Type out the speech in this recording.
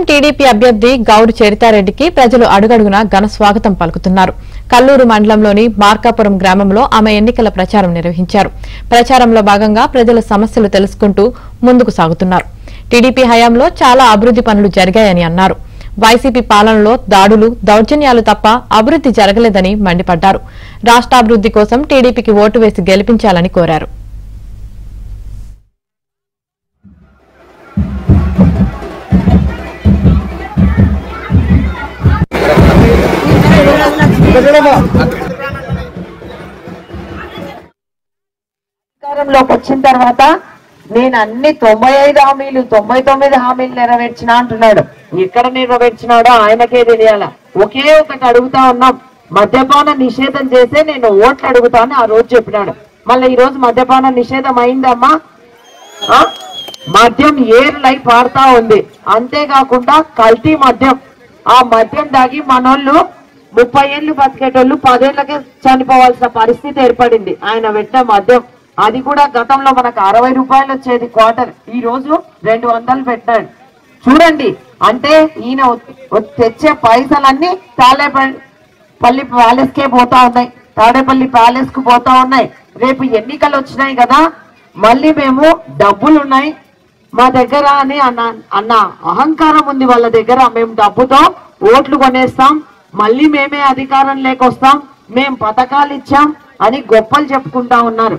TDP అభ్యర్థి గౌడు చరితారెడ్డికి ప్రజలు అడుగడుగునా ఘన స్వాగతం పలుకుతున్నారు. కల్లూరు మండలంలోని మార్కాపురం గ్రామంలో ఆమె ఎన్నికల ప్రచారం నిర్వహించారు. ప్రచారంలో భాగంగా ప్రజల సమస్యలు తెలుసుకుంటూ ముందుకు సాగుతున్నారు. టీడీపీ హయాంలో చాలా అభివృద్ధి పనులు జరిగాయని అన్నారు. వైసీపీ పాలనలో దాడులు, దౌర్జన్యాలు తప్ప అభివృద్ధి జరగలేదని మండిపడ్డారు. రాష్ట్రాభివృద్ధి కోసం టీడీపీకి ఓటు వేసి గెలిపించాలని కోరారు. అధికారంలోకి వచ్చిన తర్వాత నేను అన్ని 95 హామీలు 99 హామీలు నెరవేర్చిన అంటున్నాడు. ఎక్కడ నెరవేర్చినాడో ఆయనకే తెలియాల. ఒకే ఒకటి అడుగుతా ఉన్నాం, మద్యపాన నిషేధం చేస్తే నేను ఓట్లు అడుగుతాను ఆ రోజు చెప్పినాడు. మళ్ళీ ఈ రోజు మద్యపాన నిషేధం అయిందమ్మా? మద్యం ఏర్లై పారుతా ఉంది. అంతేకాకుండా కల్తీ మద్యం, ఆ మద్యం దాగి మనోళ్ళు 30 ఏళ్ళు బతికేటోళ్ళు 10 ఏళ్ళకే చనిపోవాల్సిన పరిస్థితి ఏర్పడింది ఆయన పెట్టిన మద్యం. అది కూడా గతంలో మనకు 60 రూపాయలు వచ్చేది క్వార్టర్, ఈ రోజు 200 పెట్టాడు. చూడండి, అంటే ఈయన తెచ్చే పైసలన్నీ తాడేపల్లి ప్యాలెస్ కే పోతా ఉన్నాయి, తాడేపల్లి ప్యాలెస్ కు పోతా ఉన్నాయి. రేపు ఎన్నికలు వచ్చినాయి కదా, మళ్ళీ మేము డబ్బులు ఉన్నాయి మా దగ్గర అని అన్న అహంకారం ఉంది వాళ్ళ దగ్గర. మేము డబ్బుతో ఓట్లు కొనేస్తాం, మళ్ళీ మేమే అధికారం లేకొస్తాం, మేం పథకాలు ఇచ్చాం అని గొప్పలు చెప్పుకుంటా ఉన్నారు.